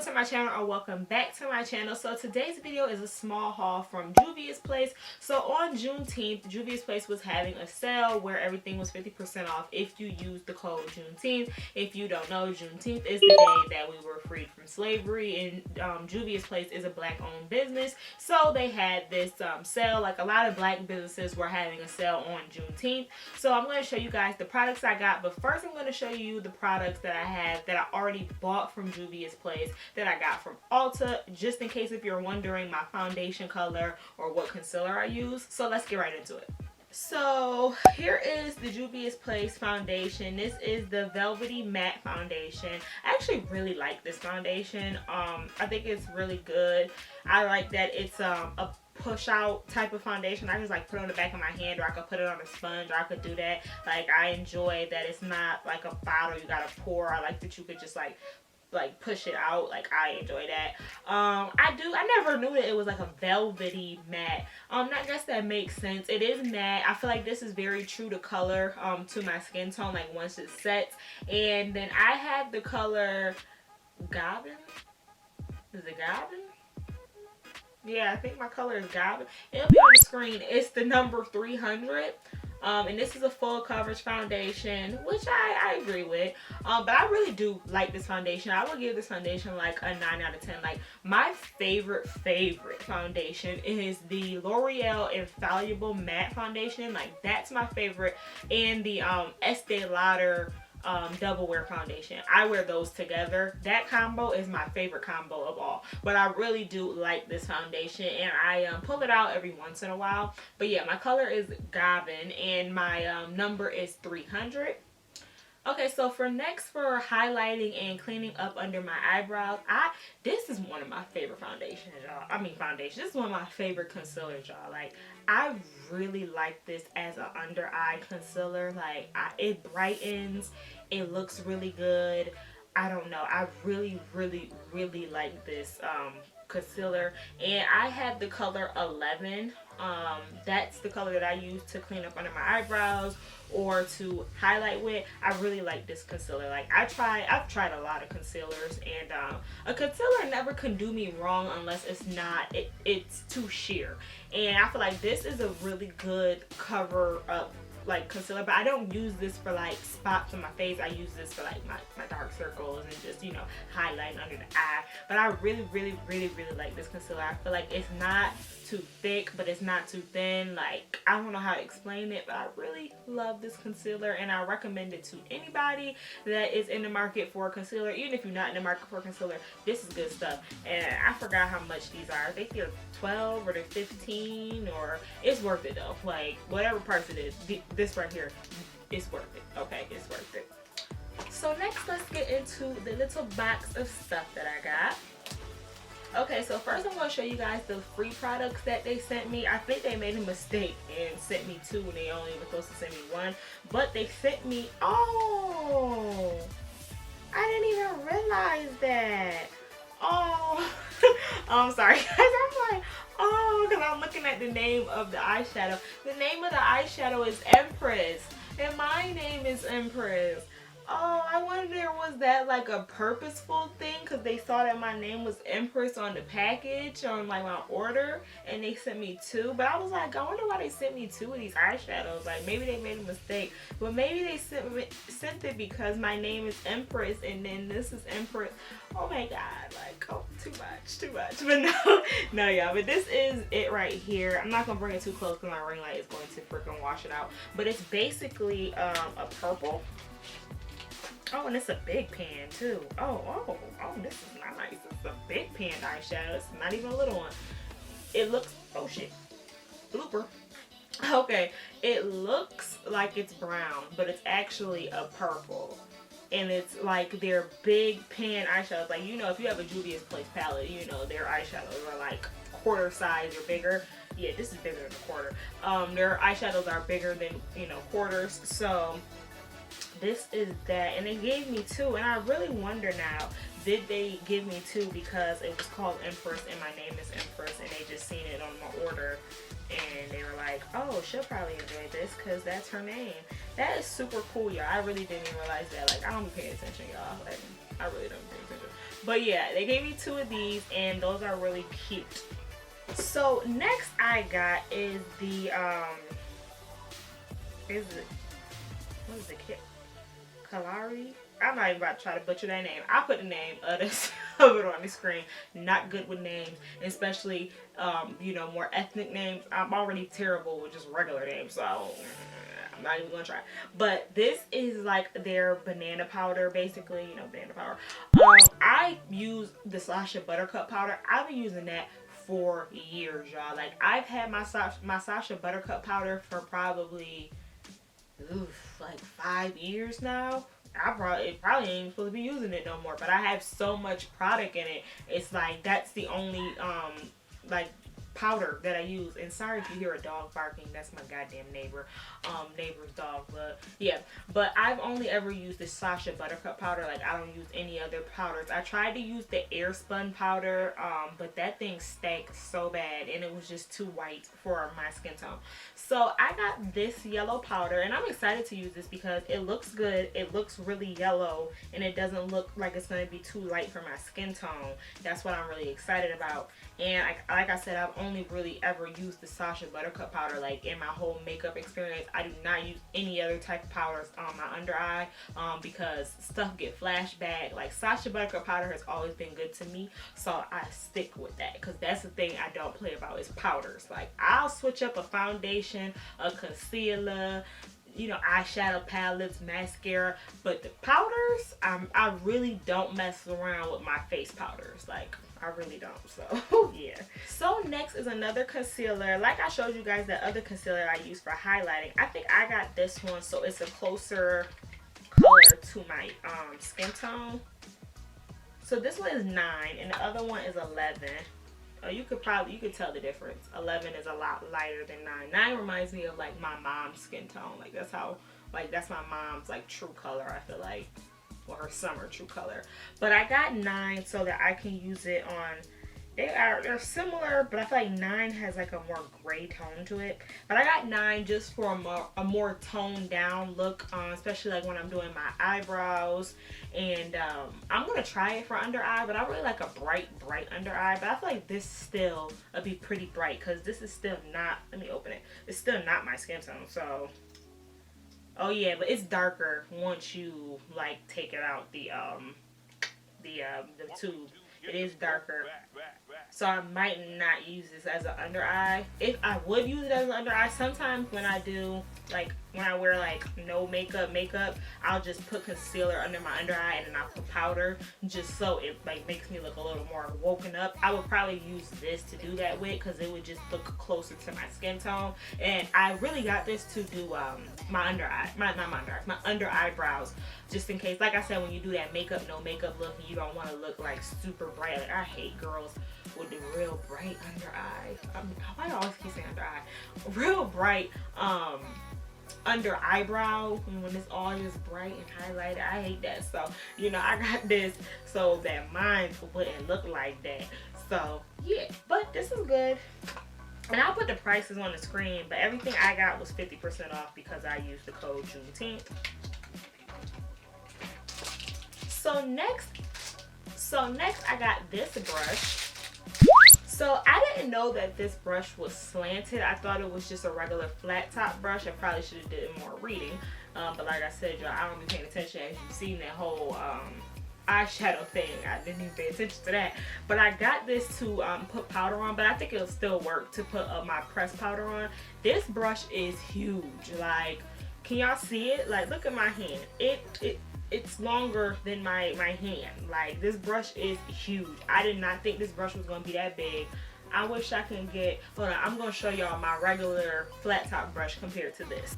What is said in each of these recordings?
over to my channel, or welcome back to my channel. So today's video is a small haul from Juvia's Place. So on Juneteenth, Juvia's Place was having a sale where everything was 50% off if you use the code Juneteenth. If you don't know, Juneteenth is the day that we were freed from slavery, and Juvia's Place is a black owned business. So they had this sale. Like, a lot of black businesses were having a sale on Juneteenth. So I'm going to show you guys the products I got, but first I'm going to show you the products that I have that I already bought from Juvia's Place that I got from Ulta, just in case if you're wondering my foundation color or what concealer I use. So let's get right into it. So here is the Juvia's Place foundation. This is the Velvety Matte Foundation. I actually really like this foundation. I think it's really good. I like that it's a push out type of foundation. I just like put it on the back of my hand, or I could put it on a sponge, or I could do that. Like, I enjoy that it's not like a bottle you gotta pour. I like that you could just like push it out. Like, I enjoy that. I never knew that it was like a velvety matte. I guess that makes sense. It is matte. I feel like this is very true to color, to my skin tone, like once it sets. And then I have the color Goblin. Is it Goblin? Yeah, I think my color is Goblin. It'll be on the screen. It's the number 300. And this is a full coverage foundation, which I agree with. But I really do like this foundation. I would give this foundation like a 9 out of 10. Like, my favorite foundation is the L'Oreal Infallible Matte Foundation. Like, that's my favorite. And the Estee Lauder double wear foundation. I wear those together. That combo is my favorite combo of all. But I really do like this foundation, and I pull it out every once in a while. But yeah, my color is Goblin, and my number is 300. Okay, so for highlighting and cleaning up under my eyebrows, this is one of my favorite foundations, y'all. This is one of my favorite concealers, y'all. Like, I really like this as an under eye concealer. Like, it brightens, it looks really good. I don't know, I really like this concealer, and I have the color 11. That's the color that I use to clean up under my eyebrows or to highlight with. I really like this concealer. Like, I've tried a lot of concealers, and a concealer never can do me wrong unless it's too sheer. And I feel like this is a really good cover up like concealer, but I don't use this for like spots on my face. I use this for like my dark circles and just, you know, highlighting under the eye. But I really like this concealer. I feel like it's not too thick, but it's not too thin. Like, I don't know how to explain it, but I really love this concealer, and I recommend it to anybody that is in the market for a concealer. Even if you're not in the market for a concealer, this is good stuff. And I forgot how much these are. I think they're 12 or they're 15, or it's worth it though. Like, whatever price it is, this right here, it's worth it. Okay, it's worth it. So next, let's get into the little box of stuff that I got. Okay, so first I'm going to show you guys the free products that they sent me. I think they made a mistake and sent me 2 when they only were supposed to send me 1. But they sent me, oh, I didn't even realize that. Oh, I'm sorry guys, I'm like, oh, because I'm looking at the name of the eyeshadow. The name of the eyeshadow is Empress, and my name is Empress. Oh, I wonder, was that like a purposeful thing? Because they saw that my name was Empress on the package, on like my order, and they sent me 2. But I was like, I wonder why they sent me 2 of these eyeshadows. Like, maybe they made a mistake. But maybe they sent it because my name is Empress, and then this is Empress. Oh my god, like, oh, too much. But no, y'all. But this is it right here. I'm not going to bring it too close because my ring light is going to freaking wash it out. But it's basically a purple. Oh, and it's a big pan too. Oh, this is nice. It's a big pan eyeshadow. It's not even a little one. It looks, oh shit, blooper. Okay, it looks like it's brown, but it's actually a purple. And it's like their big pan eyeshadows. Like, you know, if you have a Juvia's Place palette, you know their eyeshadows are like quarter size or bigger. Yeah, this is bigger than a quarter. Their eyeshadows are bigger than, you know, quarters. So this is that, and they gave me 2, and I really wonder now, did they give me 2 because it was called Empress and my name is Empress, and they just seen it on my order and they were like, oh, she'll probably enjoy this because that's her name. That is super cool, y'all. I really didn't even realize that. Like, I don't be paying attention, y'all. Like, I really don't pay attention. But yeah, they gave me 2 of these, and those are really cute. So next I got is the is it, what is it, Kalahari? I'm not even about to try to butcher that name. I'll put the name of this of it on the screen. Not good with names, especially you know, more ethnic names. I'm already terrible with just regular names, so I'm not even gonna try. But this is like their banana powder, basically. You know, banana powder. I use the Sasha Buttercup powder. I've been using that for years, y'all. Like, I've had my Sasha Buttercup powder for probably like 5 years now. It probably ain't even supposed to be using it no more, but I have so much product in it. It's like that's the only like powder that I use. And sorry if you hear a dog barking, that's my goddamn neighbor's dog. But yeah, but I've only ever used the Sasha Buttercup powder. Like, I don't use any other powders. I tried to use the air spun powder, but that thing stank so bad and it was just too white for my skin tone. So I got this yellow powder, and I'm excited to use this because it looks good. It looks really yellow, and it doesn't look like it's going to be too light for my skin tone. That's what I'm really excited about. And like I said, I've only really ever used the Sasha Buttercup powder. Like, in my whole makeup experience, I do not use any other type of powders on my under eye because stuff get flashback. Like, Sasha Buttercup powder has always been good to me, so I stick with that because that's the thing I don't play about is powders. Like, I'll switch up a foundation, a concealer, you know, eyeshadow palettes, mascara, but the powders, I really don't mess around with my face powders. Like, I really don't. So yeah. So next is another concealer. Like I showed you guys that other concealer I use for highlighting. I think I got this one, so it's a closer color to my skin tone. So this one is 9 and the other one is 11. You could tell the difference. 11 is a lot lighter than 9. 9 reminds me of like my mom's skin tone. Like, that's my mom's like true color, I feel like. Or her summer true color. But I got 9 so that I can use it on, they're similar, but I feel like 9 has like a more gray tone to it. But I got 9 just for a more toned down look, especially like when I'm doing my eyebrows. And I'm gonna try it for under eye, but I really like a bright under eye. But I feel like this still would be pretty bright because this is still not, let me open it, it's still not my skin tone. So oh yeah, but it's darker once you like take it out the tube. It is darker. So I might not use this as an under eye. If I would use it as an under eye, sometimes when I do, like when I wear like no makeup, I'll just put concealer under my under eye and then I'll put powder just so it like makes me look a little more woken up. I would probably use this to do that with because it would just look closer to my skin tone. And I really got this to do my under eye, my under eyebrows, just in case. Like I said, when you do that makeup, no makeup look, and you don't want to look like super bright. Like, I hate girls with the real bright under eye. Why do I always keep saying under eye? Real bright under eyebrow when it's all just bright and highlighted. I hate that. So, you know, I got this so that mine wouldn't look like that. So yeah, but this is good. And I'll put the prices on the screen, but everything I got was 50% off because I used the code Juneteenth. So next I got this brush. So I didn't know that this brush was slanted. I thought it was just a regular flat top brush. I probably should have did more reading. But like I said, y'all, I don't be paying attention. As you've seen that whole eyeshadow thing, I didn't even pay attention to that. But I got this to put powder on, but I think it'll still work to put my pressed powder on. This brush is huge. Like, can y'all see it? Like, look at my hand. It's longer than my hand. Like, this brush is huge. I did not think this brush was going to be that big. I wish I can get, hold on, I'm going to show y'all my regular flat top brush compared to this.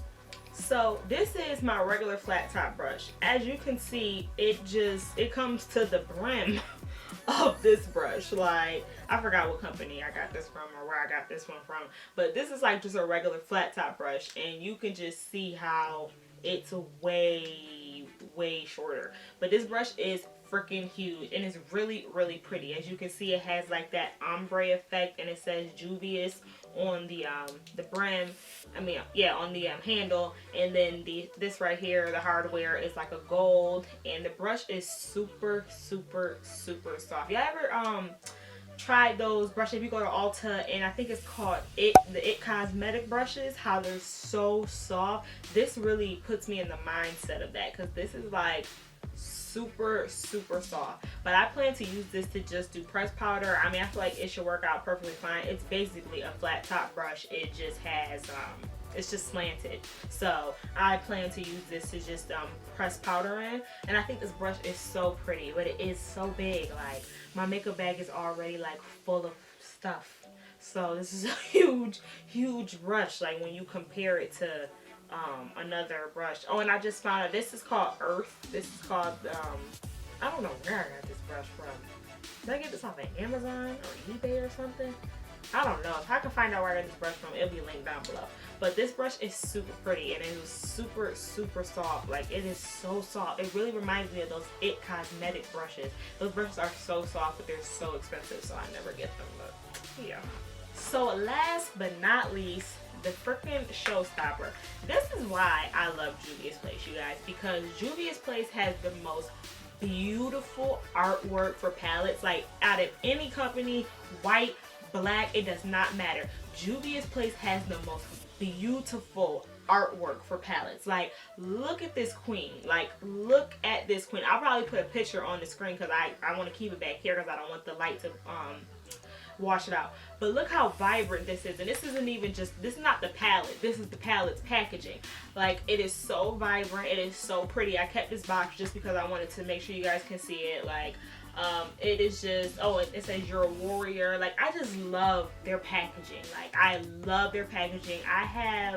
So this is my regular flat top brush. As you can see, it comes to the brim of this brush. Like, I forgot what company I got this from or where I got this one from, but this is like just a regular flat top brush, and you can just see how it's way shorter. But this brush is freaking huge, and it's really, really pretty. As you can see, it has like that ombre effect, and it says Juvias on the brim. I mean, yeah, on the handle, and then this right here, the hardware is like a gold, and the brush is super, super, super soft. Y'all ever tried those brushes? If you go to Ulta, and I think it's called the It Cosmetic brushes, how they're so soft. This really puts me in the mindset of that, because this is like super, super soft. But I plan to use this to just do pressed powder. I mean, I feel like it should work out perfectly fine. It's basically a flat top brush. It just has it's just slanted, so I plan to use this to just press powder in. And I think this brush is so pretty, but it is so big. Like, my makeup bag is already like full of stuff, so this is a huge brush, like when you compare it to another brush. Oh, and I just found out this is called Earth. This is called I don't know where I got this brush from. Did I get this off of Amazon or eBay or something? I don't know. If I can find out where I got this brush from, it'll be linked down below. But this brush is super pretty, and it is super, super soft. Like, it is so soft. It really reminds me of those It Cosmetic brushes. Those brushes are so soft, but they're so expensive, so I never get them. But yeah. So last but not least, the freaking showstopper. This is why I love Juvia's Place, you guys, because Juvia's Place has the most beautiful artwork for palettes. Like, out of any company, white, black, it does not matter. Juvia's Place has the most beautiful artwork for palettes. Like, look at this queen. Like, look at this queen. I'll probably put a picture on the screen because I want to keep it back here because I don't want the light to wash it out. But look how vibrant this is. And this isn't even just, this is not the palette, this is the palette's packaging. Like, it is so vibrant, it is so pretty. I kept this box just because I wanted to make sure you guys can see it. Like, it is just, oh, it says you're a warrior. Like, I just love their packaging. Like, I love their packaging. I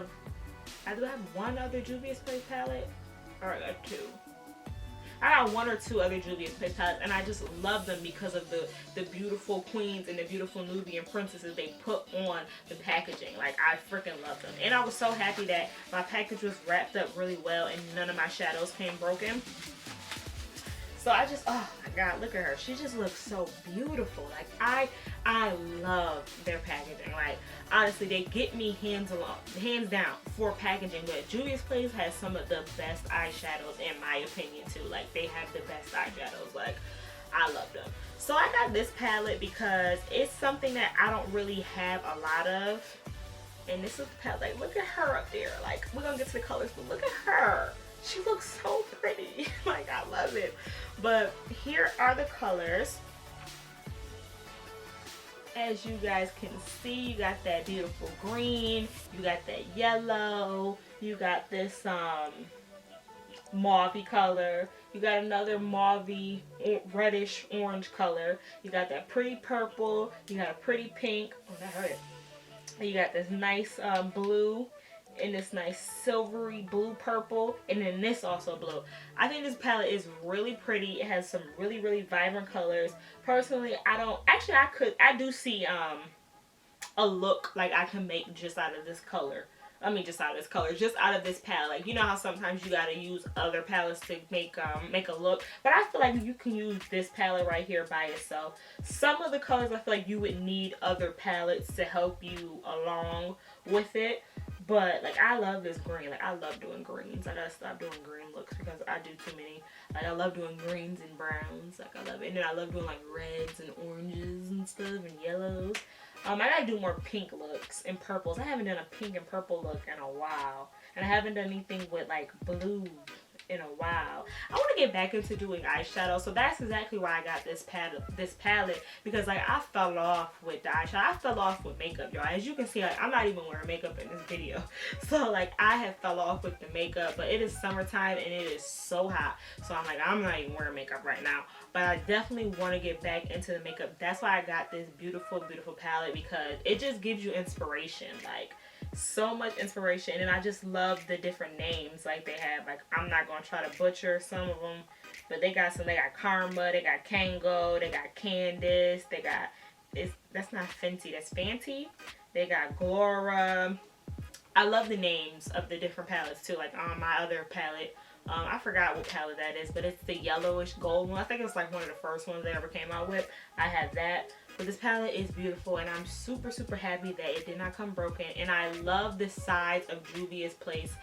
do have one other Juvia's Place palette, or two. I got one or two other Juvia's Place palettes, and I just love them because of the beautiful queens and the beautiful Nubian princesses they put on the packaging. Like, I freaking love them. And I was so happy that my package was wrapped up really well and none of my shadows came broken. So I just, oh my God, look at her. She just looks so beautiful. Like, I love their packaging. Like, honestly, they get me hands down for packaging. But Juvia's Place has some of the best eyeshadows, in my opinion, too. Like, they have the best eyeshadows. Like, I love them. So I got this palette because it's something that I don't really have a lot of. And this is the palette. Like, look at her up there. Like, we're gonna get to the colors, but look at her. She looks so pretty. Like, I love it. But here are the colors. As you guys can see, you got that beautiful green, you got that yellow, you got this mauve color, you got another mauve reddish orange color, you got that pretty purple, you got a pretty pink, oh that hurt, you got this nice blue, and this nice silvery blue purple, and then this also blue. I think this palette is really pretty. It has some really, really vibrant colors. Personally, I do see a look like I can make just out of this color. Just out of this palette. Like, you know how sometimes you gotta use other palettes to make a look, but I feel like you can use this palette right here by itself. Some of the colors I feel like you would need other palettes to help you along with it. But, like, I love this green. Like, I love doing greens. I gotta stop doing green looks because I do too many. Like, I love doing greens and browns. Like, I love it. And then I love doing, like, reds and oranges and stuff and yellows. I gotta do more pink looks and purples. I haven't done a pink and purple look in a while. And I haven't done anything with, like, blue in a while. I want to get back into doing eyeshadow, so that's exactly why I got this palette, because like I fell off with the eyeshadow. I fell off with makeup, y'all. As you can see, like, I'm not even wearing makeup in this video, so like I have fell off with the makeup. But it is summertime and it is so hot, so I'm like, I'm not even wearing makeup right now. But I definitely want to get back into the makeup. That's why I got this beautiful palette, because it just gives you inspiration. Like, so much inspiration. And I just love the different names like they have. Like, I'm not gonna try to butcher some of them, but they got Karma, they got Kango, they got Candace, they got, that's not Fenty, that's Fenty. They got Glora. I love the names of the different palettes too. Like on my other palette, I forgot what palette that is, but it's the yellowish gold one. I think it's like one of the first ones they ever came out with. I have that. But this palette is beautiful, and I'm super, super happy that it did not come broken. And I love the size of Juvia's Place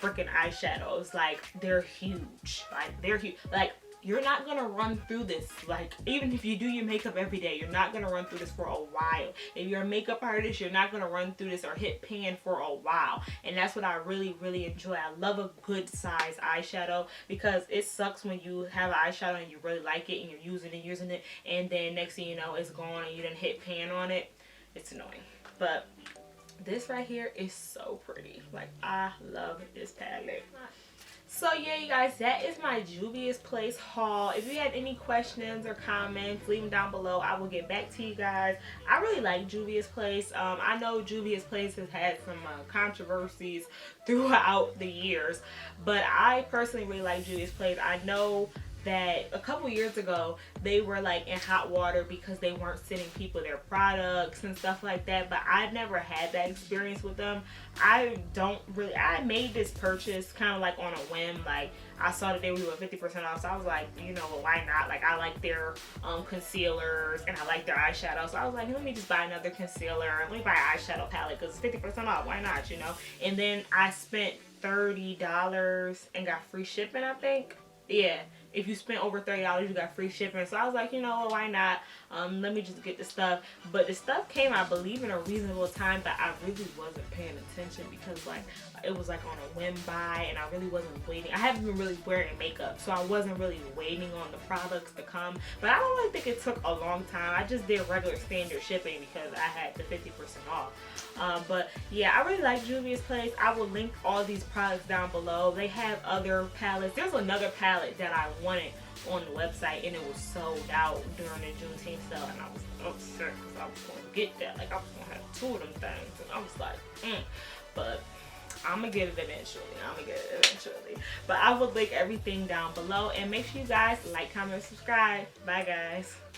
freaking eyeshadows. Like, they're huge. Like, they're huge. Like, you're not gonna run through this. Like, even if you do your makeup every day, you're not gonna run through this for a while. If you're a makeup artist, you're not gonna run through this or hit pan for a while. And that's what I really, really enjoy. I love a good size eyeshadow, because it sucks when you have an eyeshadow and you really like it and you're using it, and then next thing you know, it's gone and you didn't hit pan on it. It's annoying. But this right here is so pretty. Like, I love this palette. So yeah, you guys, that is my Juvia's Place haul. If you had any questions or comments, leave them down below. I will get back to you guys. I really like Juvia's Place. I know Juvia's Place has had some controversies throughout the years, but I personally really like Juvia's Place. I know that a couple years ago they were like in hot water because they weren't sending people their products and stuff like that, but I've never had that experience with them. I made this purchase kind of like on a whim. Like, I saw that they were doing 50% off, so I was like, you know, well, why not? Like, I like their concealers and I like their eyeshadow, so I was like, let me just buy another concealer, let me buy an eyeshadow palette because it's 50% off, why not, you know? And then I spent $30 and got free shipping, I think. Yeah, if you spend over $30, you got free shipping. So I was like, you know what, why not? Let me just get the stuff. But the stuff came, I believe, in a reasonable time, but I really wasn't paying attention because, like, it was like on a whim buy, and I really wasn't waiting. I haven't been really wearing makeup, so I wasn't really waiting on the products to come. But I don't really think it took a long time. I just did regular standard shipping because I had the 50% off. But yeah, I really like Juvia's Place. I will link all these products down below. They have other palettes. There's another palette that I wanted on the website, and it was sold out during the Juneteenth sale, and I was upset because I was going to get that. Like, I was going to have 2 of them things, and I was like, But I'm going to get it eventually. But I will link everything down below, and make sure you guys like, comment, and subscribe. Bye, guys.